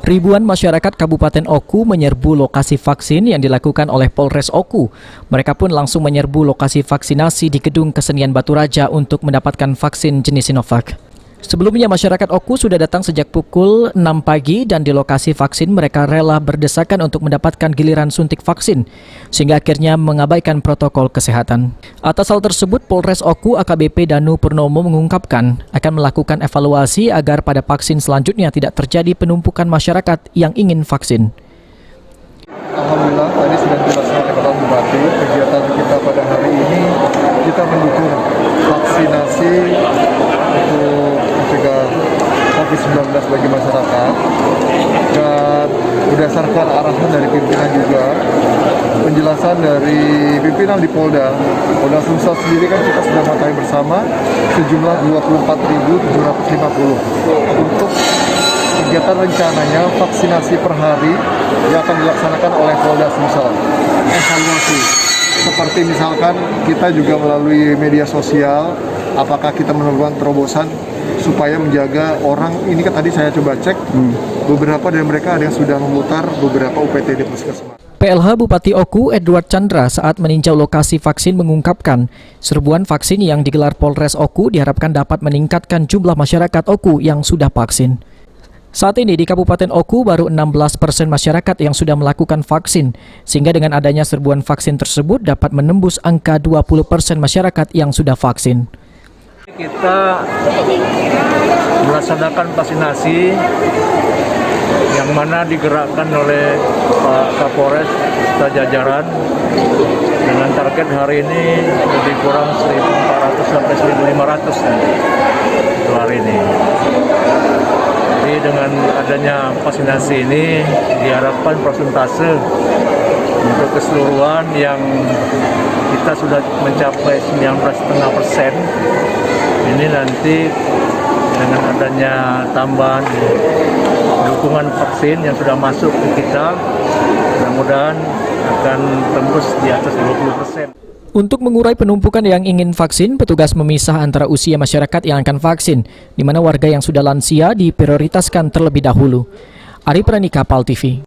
Ribuan masyarakat Kabupaten Oku menyerbu lokasi vaksin yang dilakukan oleh Polres Oku. Mereka pun langsung menyerbu lokasi vaksinasi di Gedung Kesenian Batu Raja untuk mendapatkan vaksin jenis Sinovac. Sebelumnya masyarakat Oku sudah datang sejak pukul 6 pagi dan di lokasi vaksin mereka rela berdesakan untuk mendapatkan giliran suntik vaksin, sehingga akhirnya mengabaikan protokol kesehatan. Atas hal tersebut, Polres Oku AKBP Danu Purnomo mengungkapkan akan melakukan evaluasi agar pada vaksin selanjutnya tidak terjadi penumpukan masyarakat yang ingin vaksin. Alhamdulillah tadi sudah dilaksanakan oleh Bupati. Kegiatan kita pada hari ini kita mendukung vaksinasi untuk mencegah COVID-19 bagi masyarakat, dan berdasarkan arahan dari pimpinan juga, penjelasan dari pimpinan di Polda Sumsel sendiri kan kita sudah mengetahui bersama sejumlah 24.750 untuk kegiatan rencananya vaksinasi per hari yang akan dilaksanakan oleh Polda Sumsel. Evaluasi seperti misalkan kita juga melalui media sosial, apakah kita melakukan terobosan supaya menjaga orang ini. Kan tadi saya coba cek, beberapa dari mereka ada yang sudah memutar beberapa UPT di puskesmas. PLH Bupati Oku Edward Chandra saat meninjau lokasi vaksin mengungkapkan serbuan vaksin yang digelar Polres Oku diharapkan dapat meningkatkan jumlah masyarakat Oku yang sudah vaksin. Saat ini di Kabupaten Oku baru 16% masyarakat yang sudah melakukan vaksin, sehingga dengan adanya serbuan vaksin tersebut dapat menembus angka 20% masyarakat yang sudah vaksin. Kita melaksanakan vaksinasi yang mana digerakkan oleh Pak Kapolres serta jajaran dengan target hari ini lebih kurang 1.400 sampai 1.500 hari ini. Jadi dengan adanya vaksinasi ini diharapkan persentase untuk keseluruhan yang kita sudah mencapai 19,5%. Ini nanti dengan adanya tambahan dukungan vaksin yang sudah masuk ke kita, mudah-mudahan akan tembus di atas 20%. Untuk mengurai penumpukan yang ingin vaksin, petugas memisah antara usia masyarakat yang akan vaksin, di mana warga yang sudah lansia diprioritaskan terlebih dahulu. Ari Pranika, PAL TV.